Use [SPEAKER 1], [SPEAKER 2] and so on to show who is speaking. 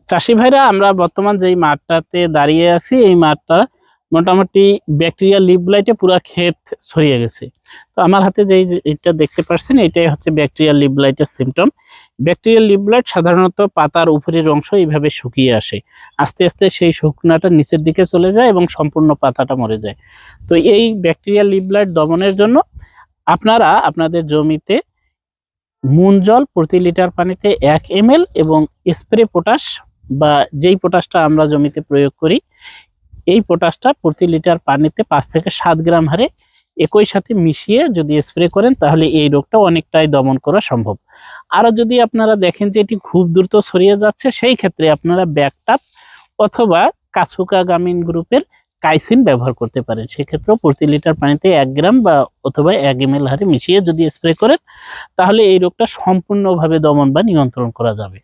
[SPEAKER 1] চাষি ভাইরা, আমরা বর্তমান যেই মাঠটাতে দাঁড়িয়ে আছি এই মাঠটা মোটামুটি ব্যাকটেরিয়া লিভ ব্লাইটে পুরো ক্ষেত ছড়িয়ে গেছে। তো আমার হাতে যেই এটা দেখতে পাচ্ছেন এটাই হচ্ছে ব্যাকটেরিয়া লিভ ব্লাইটের সিমটম। ব্যাকটেরিয়া লিভ ব্লাইট সাধারণত পাতার উপরের অংশ এইভাবে শুকিয়ে আসে, আস্তে আস্তে সেই শুকনাটা নিচের দিকে চলে যায় এবং সম্পূর্ণ পাতাটা মরে যায়। তো এই ব্যাকটেরিয়া লিভ ব্লাইট দমনের জন্য আপনারা আপনাদের জমিতে মুন জল প্রতি লিটার পানিতে 1 ml এবং স্প্রে পটাশ বা যেই পটাশটা আমরা জমিতে প্রয়োগ করি এই পটাশটা প্রতি লিটার পানিতে 5 থেকে 7 গ্রাম হারে একই সাথে মিশিয়ে যদি স্প্রে করেন তাহলে এই রোগটা অনেকটাই দমন করা সম্ভব। আরও যদি আপনারা দেখেন যে এটি খুব দ্রুত ছড়িয়ে যাচ্ছে সেই ক্ষেত্রে আপনারা ব্যাকটাপ অথবা কাসুকা গ্রামীণ গ্রুপের কাইসিন ব্যবহার করতে পারেন। সেক্ষেত্রেও প্রতি লিটার পানিতে 1 গ্রাম বা অথবা 1 ml হারে মিশিয়ে যদি স্প্রে করেন তাহলে এই রোগটা সম্পূর্ণভাবে দমন বা নিয়ন্ত্রণ করা যাবে।